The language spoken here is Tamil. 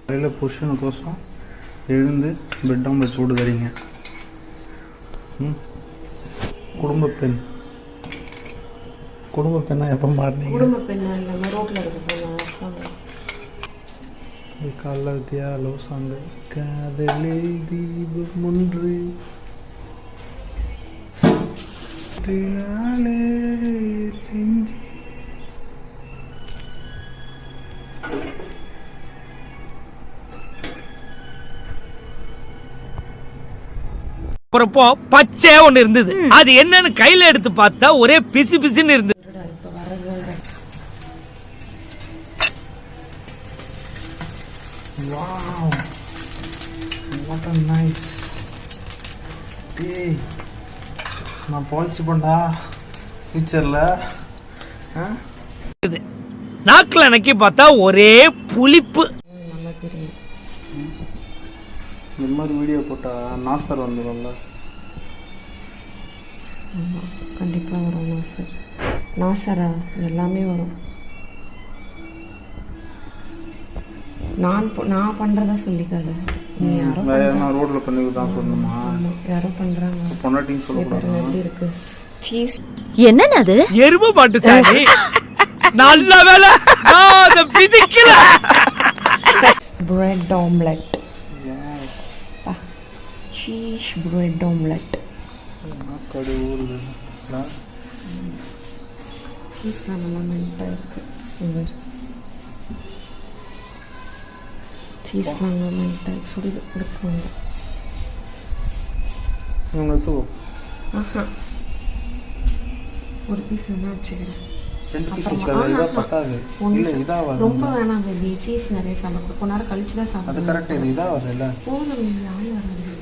காலையில் புருஷனுக்கோசம் எழுந்து பெட் ஆம்லெட் போட்டு தரீங்க. குடும்ப பெண்ணா எப்போ மாறினீங்க? குடும்ப பெண்ணா இல்லாமல் ரோட்டில் இருக்க காலைல வித்தியா லவ் சாங்கு காதலே தீபம் ஒன்று அப்புறப்போ பச்சை ஒண்ணு இருந்தது. அது என்னன்னு கையில எடுத்து பார்த்தா ஒரே பிசி பிசின்னு இருந்தது. Wow, what a nice. டேய் நான் பாலிச்சு பண்ணா ஃபியூச்சர்ல நாக்குல நக்கி பார்த்தா ஒரே புளிப்பு. இந்த மாதிரி வீடியோ போட்டால் நாசர் வந்துடும்ல. ஆமாம், கண்டிப்பாக வரும் நாசரா எல்லாமே வரும். நான் பண்ணுறதா சொல்லிக்காது. நான் ரோட்டில் பண்ணி தான் சொல்லணுமா? யாரோ பண்ணுறாங்க பொண்டாட்டின்னு சொல்லக்கூடாது. எப்படி இருக்கு சீஸ்? என்னன்னு அது? எருமை மாட்டு சாணி. நல்ல வேலை பிதிக்கல. Bread omelette, cheese bread omelette. சீஸ்லாம் நல்லா மெல்ட்டாக இருக்குது. சீஸ்லாம் நல்லா மெல்ட்டாக சுடுது கொடுக்குவாங்க. ஆஹா, ஒரு பீஸ் வேணா வச்சுக்கிறேன். ரொம்ப வேணாம் பேபி. சீஸ் நிறைய சாப்பிட கொஞ்ச நேரம் கழிச்சு தான் சாப்பிடுவோம். போதும், யாரும் வராது.